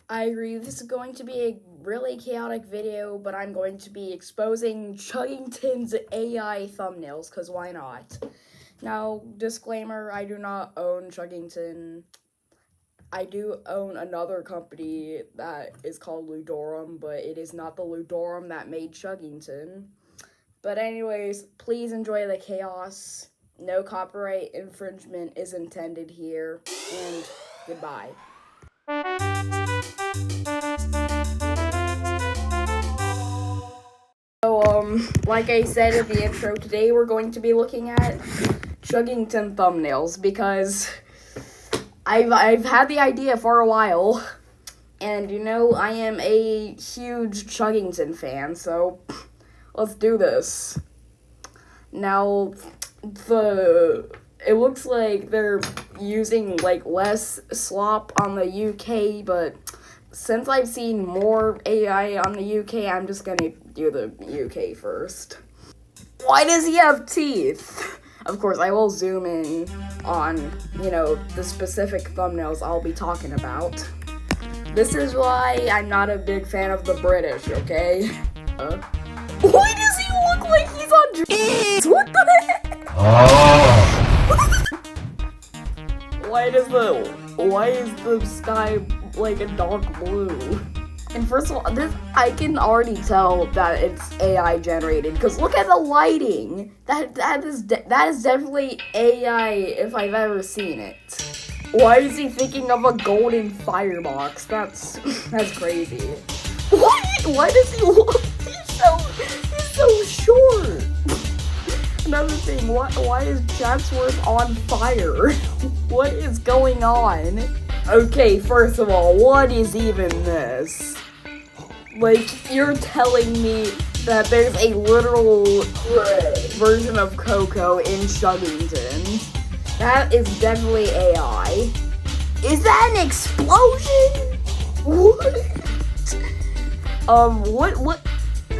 I agree, this is going to be a really chaotic video, but I'm going to be exposing Chuggington's AI thumbnails, because why not? Now, disclaimer, I do not own Chuggington. I do own another company that is called Ludorum, but it is not the Ludorum that made Chuggington. But anyways, please enjoy the chaos. No copyright infringement is intended here, and goodbye. So, like I said in the intro, today we're going to be looking at Chuggington thumbnails because I've had the idea for a while, and I am a huge Chuggington fan, so let's do this. Now, it looks like they're using less slop on the UK, but since I've seen more AI on the UK, I'm just gonna do the UK first. Why does he have teeth? Of course, I will zoom in on, the specific thumbnails I'll be talking about. This is why I'm not a big fan of the British, okay? Why does he look like he's on drugs? What the heck? Why is the sky like a dark blue? And first of all, I can already tell that it's AI generated, because look at the lighting. That is definitely AI if I've ever seen it. Why is he thinking of a golden firebox? That's crazy. Why does he look? He's so short. Another thing, why is Chatsworth on fire? What is going on? Okay, first of all, what is even this? You're telling me that there's a literal version of Coco in Chuggington. That is definitely AI. Is that an explosion? What?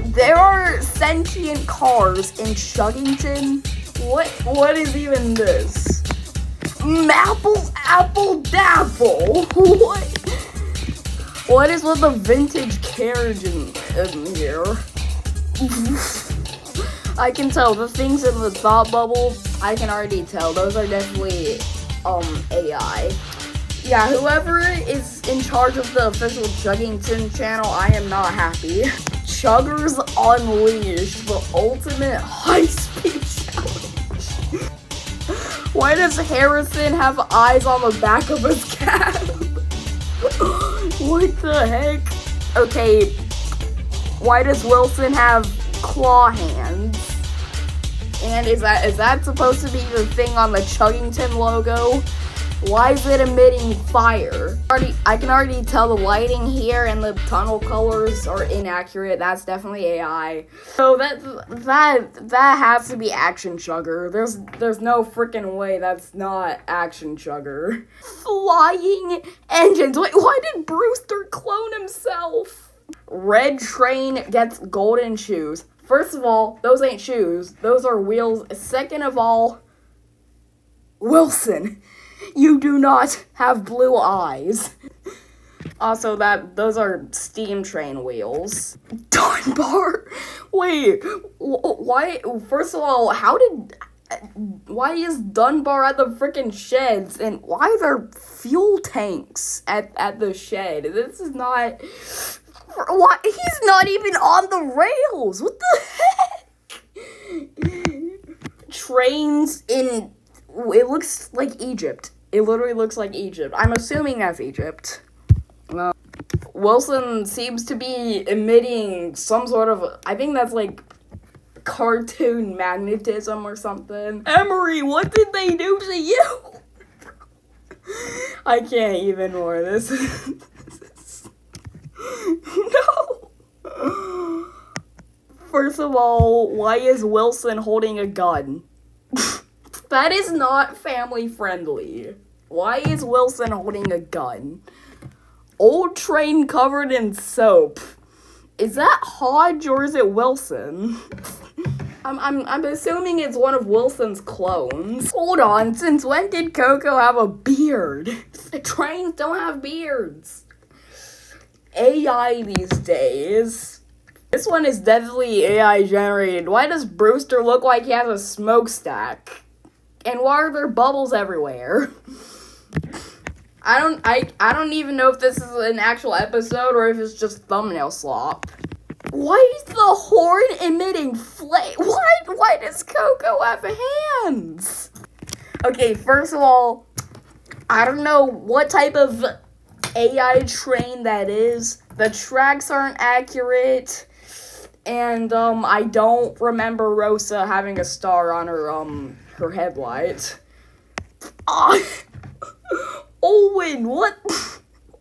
There are sentient cars in Chuggington? What is even this? Apple Dapple? What is with the vintage carriage in here? I can tell the things in the thought bubble, I can already tell. Those are definitely, AI. Yeah, whoever is in charge of the official Chuggington channel, I am not happy. Chuggers Unleashed, the ultimate high-speed challenge. Why does Harrison have eyes on the back of his cab? What the heck? Okay, why does Wilson have claw hands? And is that supposed to be the thing on the Chuggington logo? Why is it emitting fire? I can already tell the lighting here and the tunnel colors are inaccurate. That's definitely AI. So that has to be Action Chugger. There's no freaking way that's not Action Chugger. Flying engines. Wait, why did Brewster clone himself? Red train gets golden shoes. First of all, those ain't shoes. Those are wheels. Second of all, Wilson, you do not have blue eyes. Also, those are steam train wheels. Dunbar? Wait, why? First of all, why is Dunbar at the freaking sheds? And why are there fuel tanks at the shed? This is not... Why? He's not even on the rails! What the heck? Trains in... It looks like Egypt. It literally looks like Egypt. I'm assuming that's Egypt. Wilson seems to be emitting some sort of... I think that's cartoon magnetism or something. Emery, what did they do to you? I can't even more. This is... No! First of all, why is Wilson holding a gun? That is not family friendly. Why is Wilson holding a gun? Old train covered in soap. Is that Hodge or is it Wilson? I'm assuming it's one of Wilson's clones. Hold on, since when did Coco have a beard? Trains don't have beards. AI these days. This one is definitely AI generated. Why does Brewster look like he has a smokestack? And why are there bubbles everywhere? I don't even know if this is an actual episode or if it's just thumbnail slop. Why is the horn emitting flame? Why does Coco have hands? Okay, first of all, I don't know what type of AI train that is. The tracks aren't accurate. And, I don't remember Rosa having a star on her headlight. Owen, what?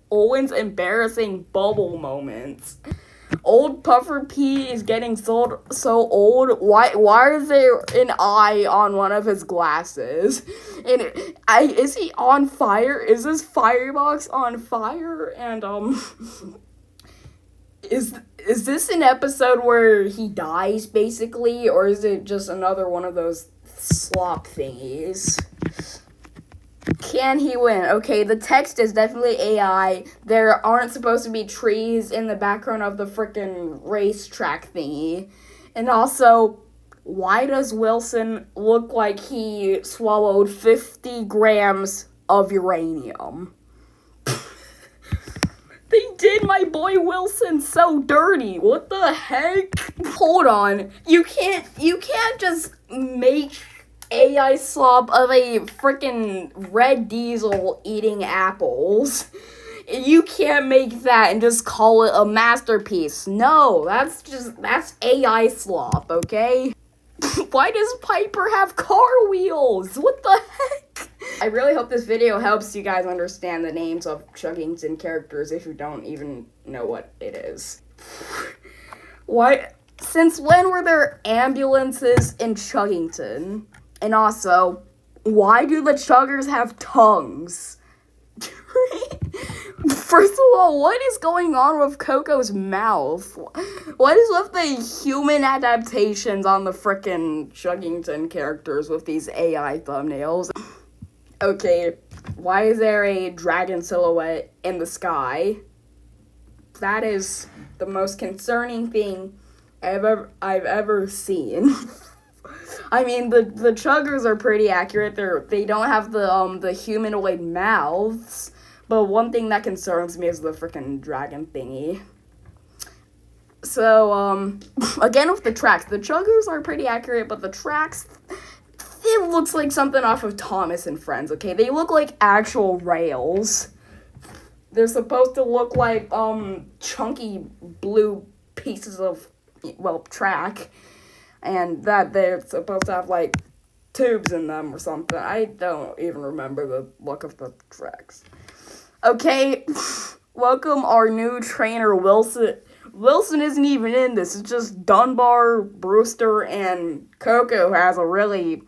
Owen's embarrassing bubble moments. Old Puffer P is getting so old. Why is there an eye on one of his glasses? And is he on fire? Is this firebox on fire? And is this an episode where he dies basically, or is it just another one of those slop thingies? Can he win? Okay, the text is definitely AI. There aren't supposed to be trees in the background of the frickin' racetrack thingy. And also, why does Wilson look like he swallowed 50 grams of uranium? They did my boy Wilson so dirty. What the heck? Hold on. You can't just make AI slop of a freaking red diesel eating apples. You can't make that and just call it a masterpiece. No, that's AI slop, okay? Why does Piper have car wheels? What the heck? I really hope this video helps you guys understand the names of Chuggington characters if you don't even know what it is. Since when were there ambulances in Chuggington? And also, why do the Chuggers have tongues? First of all, what is going on with Coco's mouth? What is with the human adaptations on the frickin' Chuggington characters with these AI thumbnails? Okay, why is there a dragon silhouette in the sky? That is the most concerning thing I've ever seen. I mean, the Chuggers are pretty accurate. They don't have the humanoid mouths, but one thing that concerns me is the freaking dragon thingy. So, again with the tracks, the Chuggers are pretty accurate, but the tracks, it looks like something off of Thomas and Friends, okay? They look like actual rails. They're supposed to look like, chunky blue pieces of, well, track. And that they're supposed to have, like, tubes in them or something. I don't even remember the look of the tracks. Okay, welcome our new trainer, Wilson. Wilson isn't even in this. It's just Dunbar, Brewster, and Coco who has a really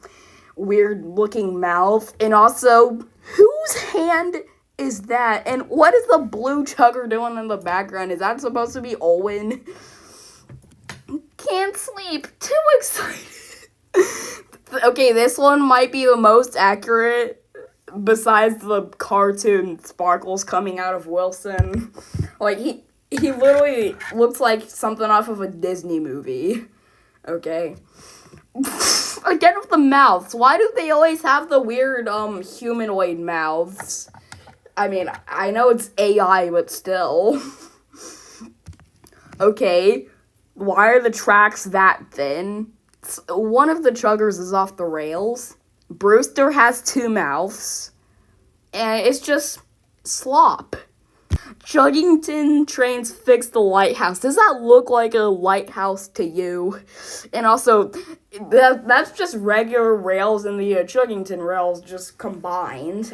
weird-looking mouth. And also, whose hand is that? And what is the blue Chugger doing in the background? Is that supposed to be Owen? Can't sleep. Too excited. Okay, this one might be the most accurate besides the cartoon sparkles coming out of Wilson. Like, he literally looks like something off of a Disney movie. Okay. Again with the mouths. Why do they always have the weird, humanoid mouths? I mean, I know it's AI, but still. Okay. Why are the tracks that thin? One of the Chuggers is off the rails. Brewster has two mouths. And it's just slop. Chuggington trains fix the lighthouse. Does that look like a lighthouse to you? And also, that's just regular rails and the Chuggington rails just combined.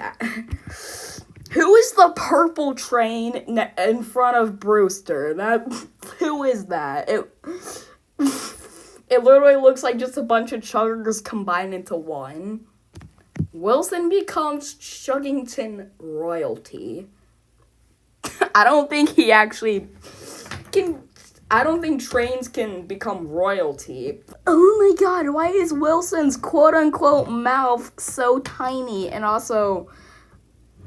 Who is the purple train in front of Brewster? Who is that? It literally looks like just a bunch of Chuggers combined into one. Wilson becomes Chuggington royalty. I don't think he actually can. I don't think trains can become royalty. Oh my god, why is Wilson's quote-unquote mouth so tiny? And also,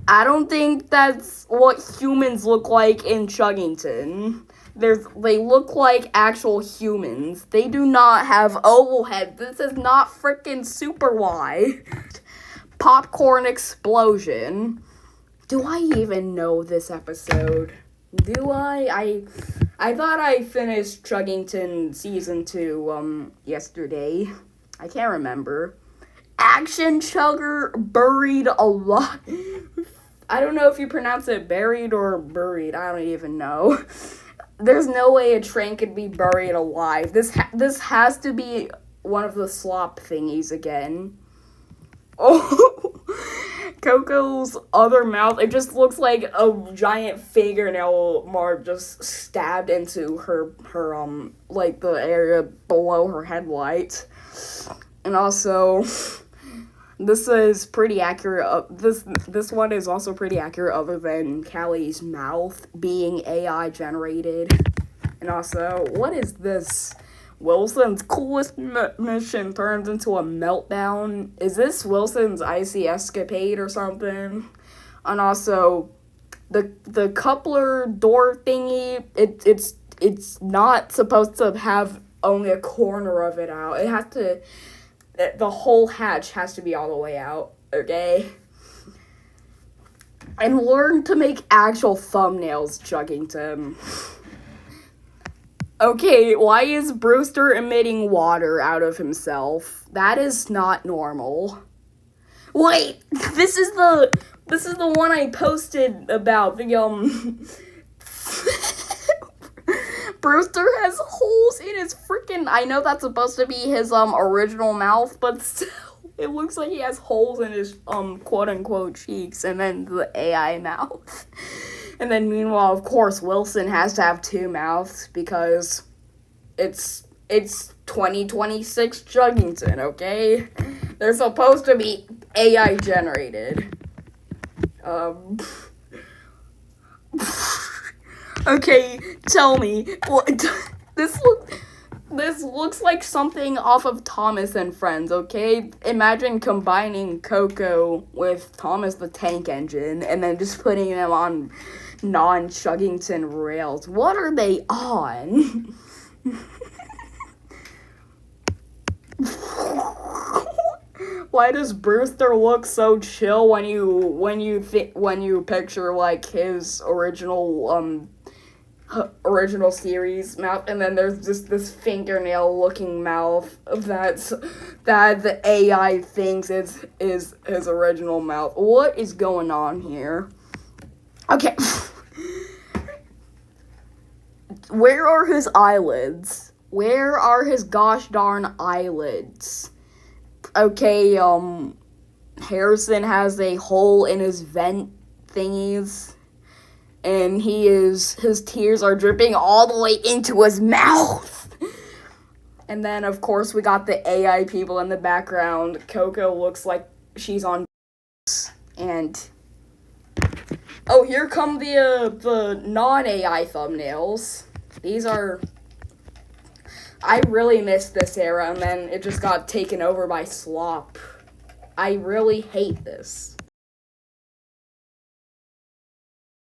I don't think that's what humans look like in Chuggington. They look like actual humans. They do not have oval heads. This is not freaking Super Y. Popcorn explosion. Do I even know this episode? Do I? I thought I finished Chuggington Season 2, yesterday. I can't remember. Action Chugger buried alive. I don't know if you pronounce it buried or buried. I don't even know. There's no way a train could be buried alive. This has to be one of the slop thingies again. Oh, Coco's other mouth. It just looks like a giant fingernail mark just stabbed into her like the area below her headlight. And also, this is pretty accurate. This one is also pretty accurate, other than Callie's mouth being AI generated. And also, what is this? Wilson's coolest mission turns into a meltdown. Is this Wilson's icy escapade or something? And also, the coupler door thingy. It's not supposed to have only a corner of it out. It has to. The whole hatch has to be all the way out, okay? And learn to make actual thumbnails, Chuggington. Okay, why is Brewster emitting water out of himself? That is not normal. Wait, this is the one I posted about the Brewster has holes in his freaking. I know that's supposed to be his original mouth, but still, it looks like he has holes in his quote unquote cheeks, and then the AI mouth. And then meanwhile, of course, Wilson has to have two mouths because it's 2026 Chuggington, okay? They're supposed to be AI generated. Okay, tell me, what this looks like something off of Thomas and Friends, okay? Imagine combining Coco with Thomas the Tank Engine and then just putting them on non-Chuggington rails. What are they on? Why does Brewster look so chill when you picture like his original series mouth, and then there's just this fingernail looking mouth that the AI thinks is his original mouth. What is going on here? Okay. Where are his eyelids? Where are his gosh darn eyelids? Okay, Harrison has a hole in his vent thingies. And his tears are dripping all the way into his mouth. And then, of course, we got the AI people in the background. Coco looks like she's on and oh, here come the non-AI thumbnails. These are. I really missed this era, and then it just got taken over by slop. I really hate this.